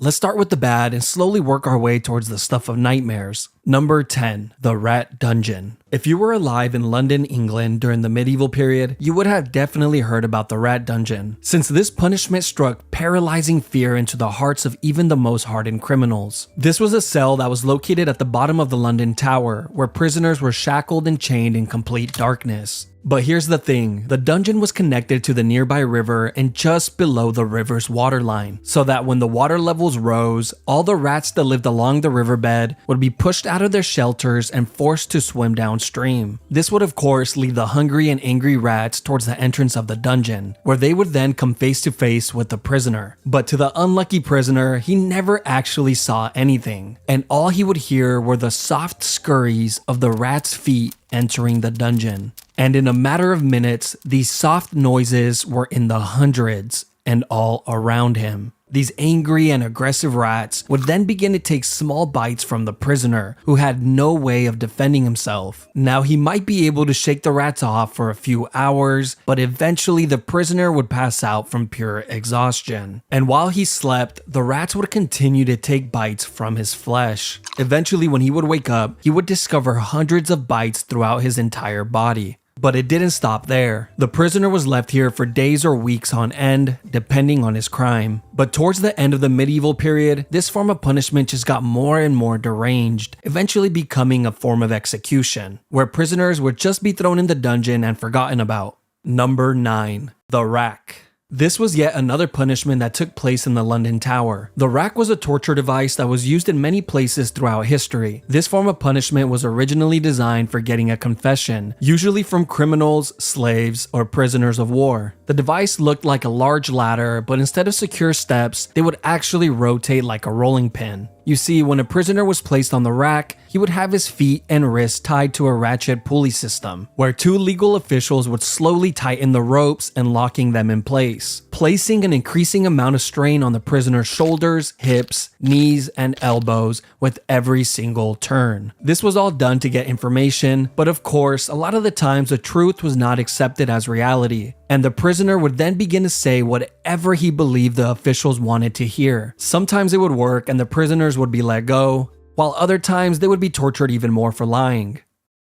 Let's start with the bad and slowly work our way towards the stuff of nightmares. Number 10. The Rat Dungeon. If you were alive in London, England during the medieval period, you would have definitely heard about the Rat Dungeon, since this punishment struck paralyzing fear into the hearts of even the most hardened criminals. This was a cell that was located at the bottom of the London Tower, where prisoners were shackled and chained in complete darkness. But here's the thing, the dungeon was connected to the nearby river and just below the river's waterline, so that when the water levels rose, all the rats that lived along the riverbed would be pushed out of their shelters and forced to swim downstream. This would of course lead the hungry and angry rats towards the entrance of the dungeon, where they would then come face to face with the prisoner. But to the unlucky prisoner, he never actually saw anything, and all he would hear were the soft scurries of the rats' feet entering the dungeon. And in a matter of minutes, these soft noises were in the hundreds and all around him. These angry and aggressive rats would then begin to take small bites from the prisoner, who had no way of defending himself. Now he might be able to shake the rats off for a few hours, but eventually the prisoner would pass out from pure exhaustion. And while he slept, the rats would continue to take bites from his flesh. Eventually, when he would wake up, he would discover hundreds of bites throughout his entire body. But it didn't stop there. The prisoner was left here for days or weeks on end, depending on his crime. But towards the end of the medieval period, this form of punishment just got more and more deranged, eventually becoming a form of execution, where prisoners would just be thrown in the dungeon and forgotten about. Number 9. The Rack. This was yet another punishment that took place in the London Tower. The rack was a torture device that was used in many places throughout history. This form of punishment was originally designed for getting a confession, usually from criminals, slaves, or prisoners of war. The device looked like a large ladder, but instead of secure steps, they would actually rotate like a rolling pin. You see, when a prisoner was placed on the rack, he would have his feet and wrists tied to a ratchet pulley system, where two legal officials would slowly tighten the ropes and locking them in place, placing an increasing amount of strain on the prisoner's shoulders, hips, knees, and elbows with every single turn. This was all done to get information, but of course, a lot of the times the truth was not accepted as reality, and the prisoner would then begin to say whatever he believed the officials wanted to hear. Sometimes it would work and the prisoners would be let go, while other times they would be tortured even more for lying.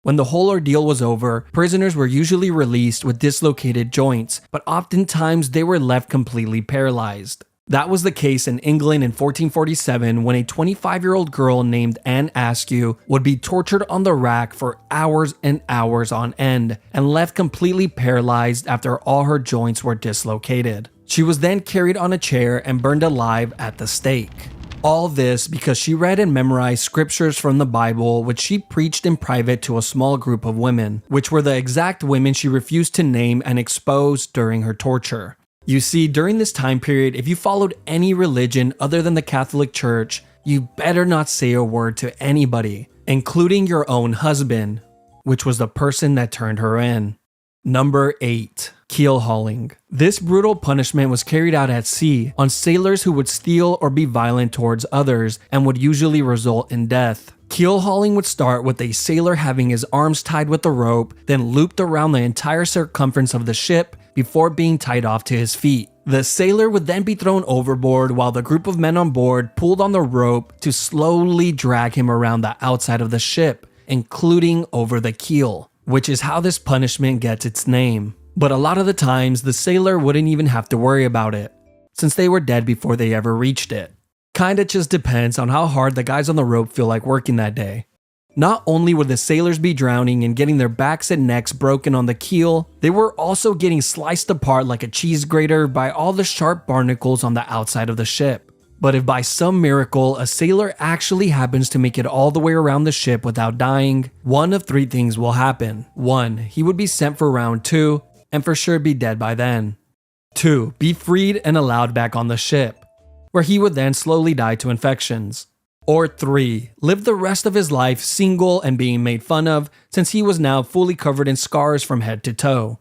When the whole ordeal was over, prisoners were usually released with dislocated joints, but oftentimes they were left completely paralyzed. That was the case in England in 1447 when a 25-year-old girl named Anne Askew would be tortured on the rack for hours and hours on end and left completely paralyzed after all her joints were dislocated. She was then carried on a chair and burned alive at the stake. All this because she read and memorized scriptures from the Bible, which she preached in private to a small group of women, which were the exact women she refused to name and expose during her torture. You see, during this time period, if you followed any religion other than the Catholic Church, you better not say a word to anybody, including your own husband, which was the person that turned her in. Number 8. Keel hauling. This brutal punishment was carried out at sea on sailors who would steal or be violent towards others and would usually result in death. Keel hauling would start with a sailor having his arms tied with a rope, then looped around the entire circumference of the ship before being tied off to his feet. The sailor would then be thrown overboard while the group of men on board pulled on the rope to slowly drag him around the outside of the ship, including over the keel, which is how this punishment gets its name. But a lot of the times, the sailor wouldn't even have to worry about it, since they were dead before they ever reached it. Kinda just depends on how hard the guys on the rope feel like working that day. Not only would the sailors be drowning and getting their backs and necks broken on the keel, they were also getting sliced apart like a cheese grater by all the sharp barnacles on the outside of the ship. But if by some miracle a sailor actually happens to make it all the way around the ship without dying, one of three things will happen. 1. He would be sent for round 2, and for sure be dead by then. 2. Be freed and allowed back on the ship, where he would then slowly die to infections. Or 3. Live the rest of his life single and being made fun of, since he was now fully covered in scars from head to toe.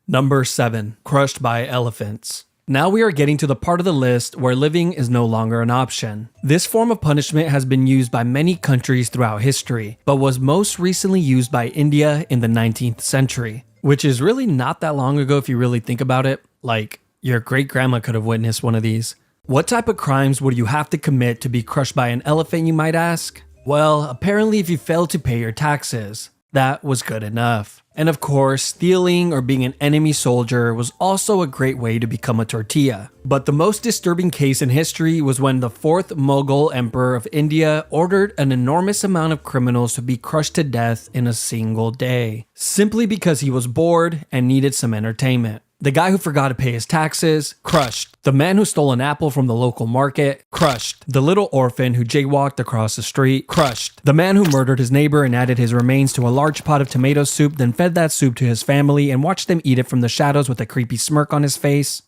Number 7. Crushed by elephants. Now we are getting to the part of the list where living is no longer an option. This form of punishment has been used by many countries throughout history, but was most recently used by India in the 19th century. Which is really not that long ago if you really think about it. Like, your great-grandma could have witnessed one of these. What type of crimes would you have to commit to be crushed by an elephant, you might ask? Well, apparently if you failed to pay your taxes, that was good enough. And of course, stealing or being an enemy soldier was also a great way to become a tortilla. But the most disturbing case in history was when the 4th Mughal Emperor of India ordered an enormous amount of criminals to be crushed to death in a single day, simply because he was bored and needed some entertainment. The guy who forgot to pay his taxes, crushed. The man who stole an apple from the local market, crushed. The little orphan who jaywalked across the street, crushed. The man who murdered his neighbor and added his remains to a large pot of tomato soup, then fed that soup to his family and watched them eat it from the shadows with a creepy smirk on his face.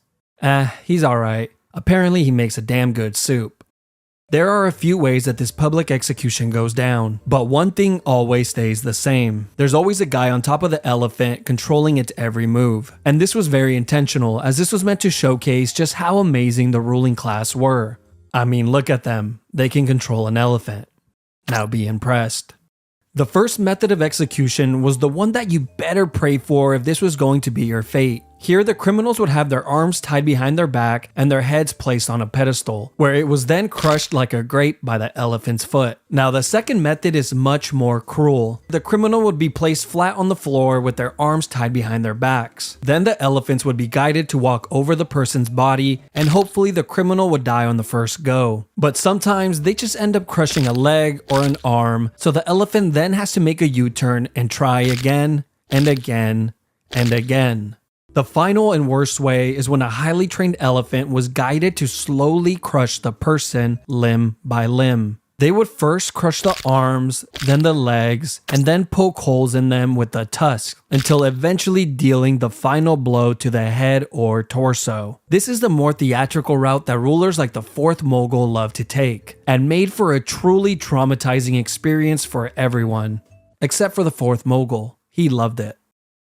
He's alright. Apparently he makes a damn good soup. There are a few ways that this public execution goes down, but one thing always stays the same. There's always a guy on top of the elephant controlling its every move. And this was very intentional, as this was meant to showcase just how amazing the ruling class were. I mean, look at them. They can control an elephant. Now be impressed. The first method of execution was the one that you better pray for if this was going to be your fate. Here, the criminals would have their arms tied behind their back and their heads placed on a pedestal, where it was then crushed like a grape by the elephant's foot. Now, the second method is much more cruel. The criminal would be placed flat on the floor with their arms tied behind their backs. Then the elephants would be guided to walk over the person's body, and hopefully the criminal would die on the first go. But sometimes they just end up crushing a leg or an arm, so the elephant then has to make a U-turn and try again and again and again. The final and worst way is when a highly trained elephant was guided to slowly crush the person limb by limb. They would first crush the arms, then the legs, and then poke holes in them with the tusk, until eventually dealing the final blow to the head or torso. This is the more theatrical route that rulers like the 4th Mughal love to take, and made for a truly traumatizing experience for everyone. Except for the 4th Mughal. He loved it.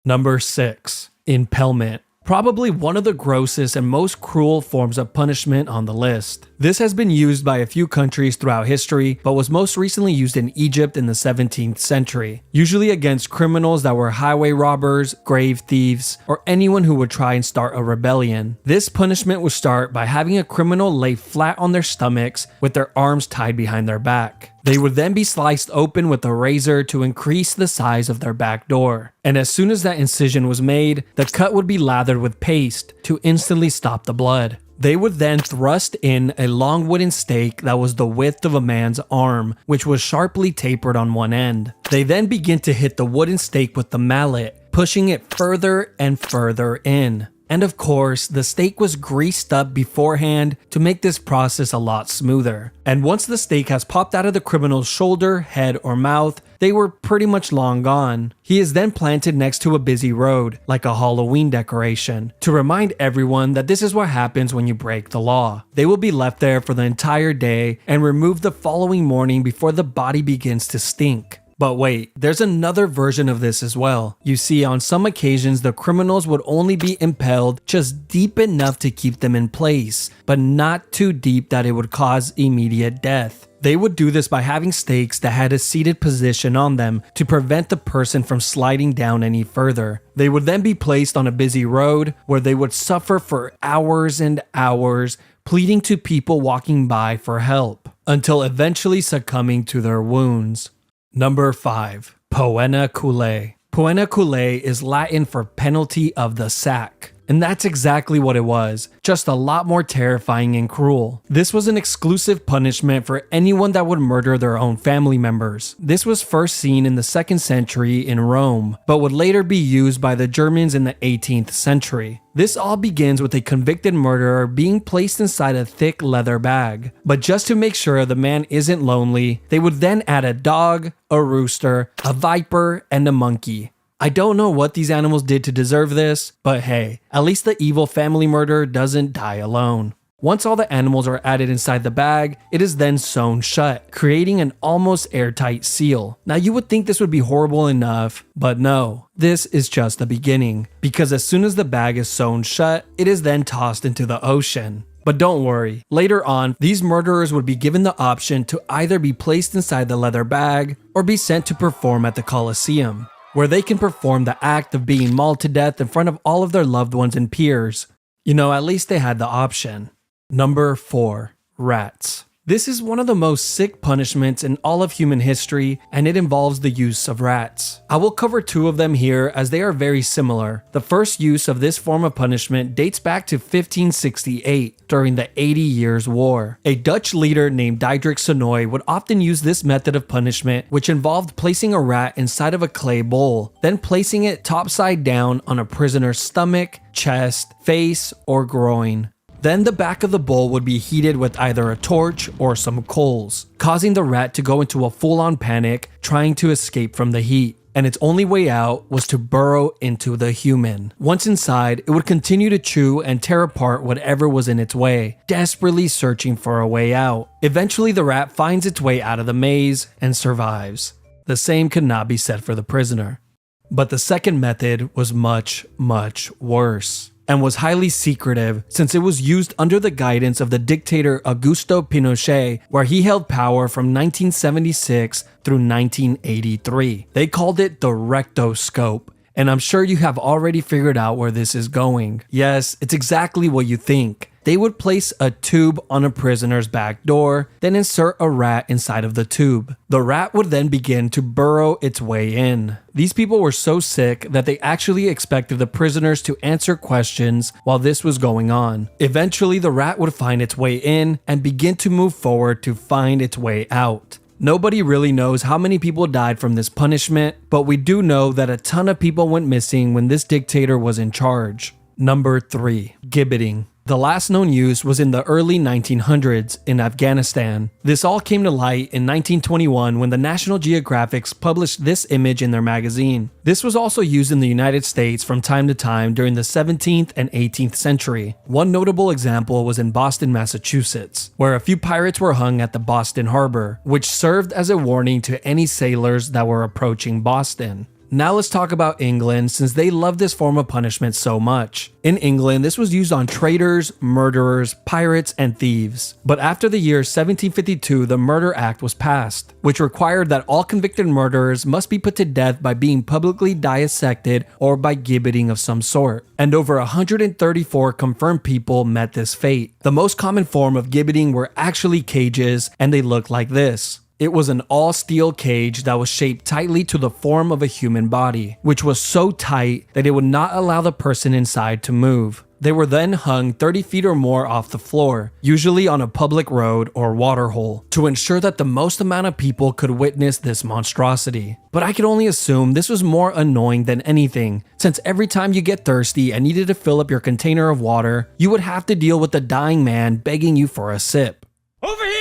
Number 6. Impalement. Probably one of the grossest and most cruel forms of punishment on the list. This has been used by a few countries throughout history, but was most recently used in Egypt in the 17th century, usually against criminals that were highway robbers, grave thieves, or anyone who would try and start a rebellion. This punishment would start by having a criminal lay flat on their stomachs with their arms tied behind their back. They would then be sliced open with a razor to increase the size of their back door. And as soon as that incision was made, the cut would be lathered with paste to instantly stop the blood. They would then thrust in a long wooden stake that was the width of a man's arm, which was sharply tapered on one end. They then begin to hit the wooden stake with the mallet, pushing it further and further in. And of course, the stake was greased up beforehand to make this process a lot smoother. And once the stake has popped out of the criminal's shoulder, head, or mouth, they were pretty much long gone. He is then planted next to a busy road, like a Halloween decoration, to remind everyone that this is what happens when you break the law. They will be left there for the entire day and removed the following morning before the body begins to stink. But wait, there's another version of this as well. You see, on some occasions, the criminals would only be impaled just deep enough to keep them in place, but not too deep that it would cause immediate death. They would do this by having stakes that had a seated position on them to prevent the person from sliding down any further. They would then be placed on a busy road where they would suffer for hours and hours, pleading to people walking by for help, until eventually succumbing to their wounds. Number 5. Poena Cullae. Poena Cullae is Latin for penalty of the sack. And that's exactly what it was, just a lot more terrifying and cruel. This was an exclusive punishment for anyone that would murder their own family members. This was first seen in the 2nd century in Rome, but would later be used by the Germans in the 18th century. This all begins with a convicted murderer being placed inside a thick leather bag. But just to make sure the man isn't lonely, they would then add a dog, a rooster, a viper, and a monkey. I don't know what these animals did to deserve this, but hey, at least the evil family murderer doesn't die alone. Once all the animals are added inside the bag, it is then sewn shut, creating an almost airtight seal. Now you would think this would be horrible enough, but no, this is just the beginning, because as soon as the bag is sewn shut, it is then tossed into the ocean. But don't worry, later on, these murderers would be given the option to either be placed inside the leather bag or be sent to perform at the Colosseum, where they can perform the act of being mauled to death in front of all of their loved ones and peers. You know, at least they had the option. Number 4. Rats. This is one of the most sick punishments in all of human history, and it involves the use of rats. I will cover 2 of them here as they are very similar. The first use of this form of punishment dates back to 1568 during the 80 Years' War. A Dutch leader named Diederik Sonoy would often use this method of punishment, which involved placing a rat inside of a clay bowl, then placing it topside down on a prisoner's stomach, chest, face, or groin. Then the back of the bowl would be heated with either a torch or some coals, causing the rat to go into a full-on panic, trying to escape from the heat. And its only way out was to burrow into the human. Once inside, it would continue to chew and tear apart whatever was in its way, desperately searching for a way out. Eventually, the rat finds its way out of the maze and survives. The same could not be said for the prisoner. But the second method was much, much worse, and was highly secretive since it was used under the guidance of the dictator Augusto Pinochet, where he held power from 1976 through 1983. They called it the rectoscope, and I'm sure you have already figured out where this is going. Yes, it's exactly what you think. They would place a tube on a prisoner's back door, then insert a rat inside of the tube. The rat would then begin to burrow its way in. These people were so sick that they actually expected the prisoners to answer questions while this was going on. Eventually, the rat would find its way in and begin to move forward to find its way out. Nobody really knows how many people died from this punishment, but we do know that a ton of people went missing when this dictator was in charge. Number 3. Gibbeting. The last known use was in the early 1900s in Afghanistan. This all came to light in 1921 when the National Geographic published this image in their magazine. This was also used in the United States from time to time during the 17th and 18th century. One notable example was in Boston, Massachusetts, where a few pirates were hung at the Boston Harbor, which served as a warning to any sailors that were approaching Boston. Now let's talk about England, since they love this form of punishment so much. In England, this was used on traitors, murderers, pirates, and thieves. But after the year 1752, the Murder Act was passed, which required that all convicted murderers must be put to death by being publicly dissected or by gibbeting of some sort. And over 134 confirmed people met this fate. The most common form of gibbeting were actually cages, and they looked like this. It was an all-steel cage that was shaped tightly to the form of a human body, which was so tight that it would not allow the person inside to move. They were then hung 30 feet or more off the floor, usually on a public road or waterhole, to ensure that the most amount of people could witness this monstrosity. But I can only assume this was more annoying than anything, since every time you get thirsty and needed to fill up your container of water, you would have to deal with the dying man begging you for a sip. Over here!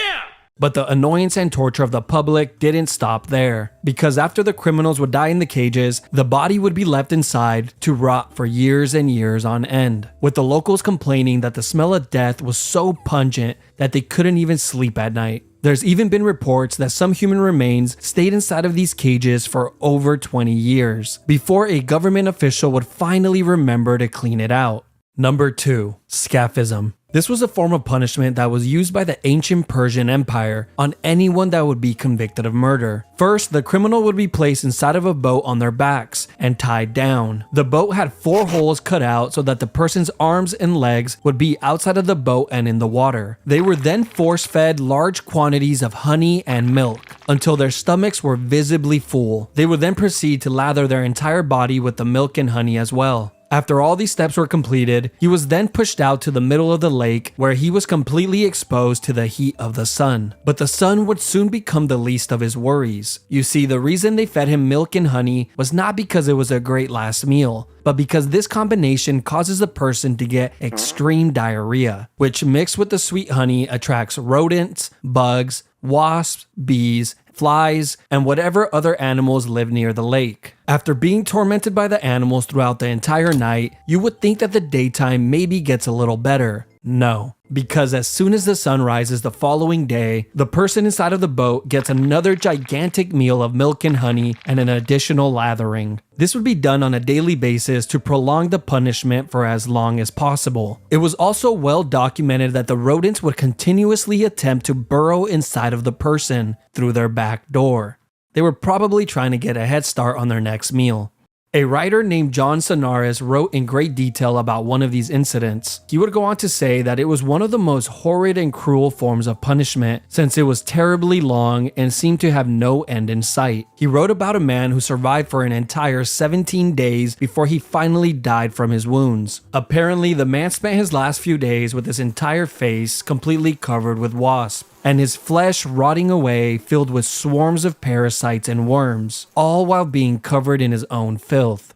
But the annoyance and torture of the public didn't stop there, because after the criminals would die in the cages, the body would be left inside to rot for years and years on end, with the locals complaining that the smell of death was so pungent that they couldn't even sleep at night. There's even been reports that some human remains stayed inside of these cages for over 20 years, before a government official would finally remember to clean it out. Number 2. Scaphism. This was a form of punishment that was used by the ancient Persian Empire on anyone that would be convicted of murder. First, the criminal would be placed inside of a boat on their backs and tied down. The boat had 4 holes cut out so that the person's arms and legs would be outside of the boat and in the water. They were then force-fed large quantities of honey and milk until their stomachs were visibly full. They would then proceed to lather their entire body with the milk and honey as well. After all these steps were completed, he was then pushed out to the middle of the lake where he was completely exposed to the heat of the sun. But the sun would soon become the least of his worries. You see, the reason they fed him milk and honey was not because it was a great last meal, but because this combination causes the person to get extreme diarrhea, which mixed with the sweet honey attracts rodents, bugs, wasps, bees, flies, and whatever other animals live near the lake. After being tormented by the animals throughout the entire night, you would think that the daytime maybe gets a little better. No, because as soon as the sun rises the following day, the person inside of the boat gets another gigantic meal of milk and honey and an additional lathering. This would be done on a daily basis to prolong the punishment for as long as possible. It was also well documented that the rodents would continuously attempt to burrow inside of the person through their back door. They were probably trying to get a head start on their next meal. A writer named John Sonaris wrote in great detail about one of these incidents. He would go on to say that it was one of the most horrid and cruel forms of punishment since it was terribly long and seemed to have no end in sight. He wrote about a man who survived for an entire 17 days before he finally died from his wounds. Apparently, the man spent his last few days with his entire face completely covered with wasps, and his flesh rotting away filled with swarms of parasites and worms, all while being covered in his own filth.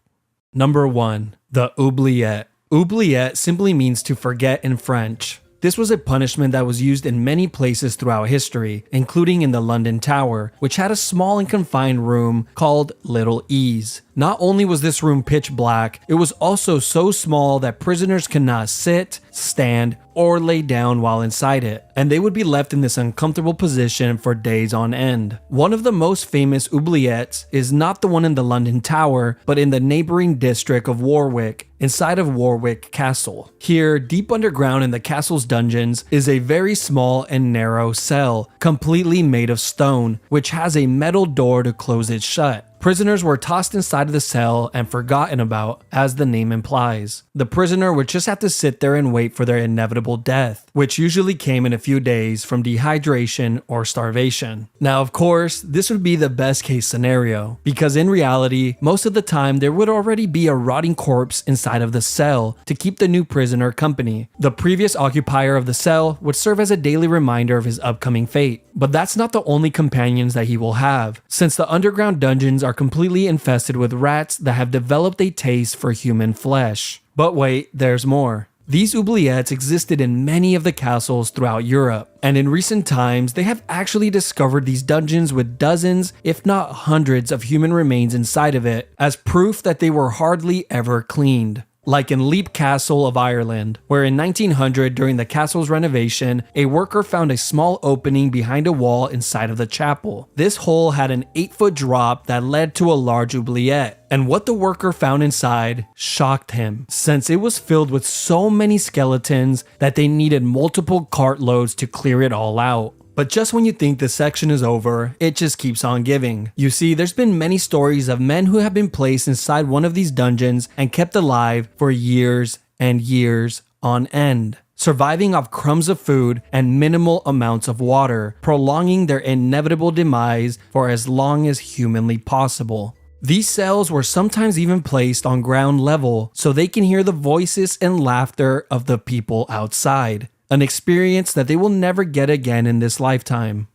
Number 1. The oubliette. Oubliette simply means to forget in French. This was a punishment that was used in many places throughout history, including in the London Tower, which had a small and confined room called Little Ease. Not only was this room pitch black, it was also so small that prisoners could not sit, stand, or lay down while inside it, and they would be left in this uncomfortable position for days on end. One of the most famous oubliettes is not the one in the London Tower, but in the neighboring district of Warwick, inside of Warwick Castle. Here, deep underground in the castle's dungeons, is a very small and narrow cell, completely made of stone, which has a metal door to close it shut. Prisoners were tossed inside of the cell and forgotten about, as the name implies. The prisoner would just have to sit there and wait for their inevitable death, which usually came in a few days from dehydration or starvation. Now, of course, this would be the best case scenario, because in reality, most of the time there would already be a rotting corpse inside of the cell to keep the new prisoner company. The previous occupier of the cell would serve as a daily reminder of his upcoming fate. But that's not the only companions that he will have, since the underground dungeons are completely infested with rats that have developed a taste for human flesh. But wait, there's more. These oubliettes existed in many of the castles throughout Europe, and in recent times they have actually discovered these dungeons with dozens, if not hundreds, of human remains inside of it, as proof that they were hardly ever cleaned. Like in Leap Castle of Ireland, where in 1900 during the castle's renovation, a worker found a small opening behind a wall inside of the chapel. This hole had an 8-foot drop that led to a large oubliette, and what the worker found inside shocked him, since it was filled with so many skeletons that they needed multiple cartloads to clear it all out. But just when you think this section is over, it just keeps on giving. You see, there's been many stories of men who have been placed inside one of these dungeons and kept alive for years and years on end, surviving off crumbs of food and minimal amounts of water, prolonging their inevitable demise for as long as humanly possible. These cells were sometimes even placed on ground level so they can hear the voices and laughter of the people outside. An experience that they will never get again in this lifetime.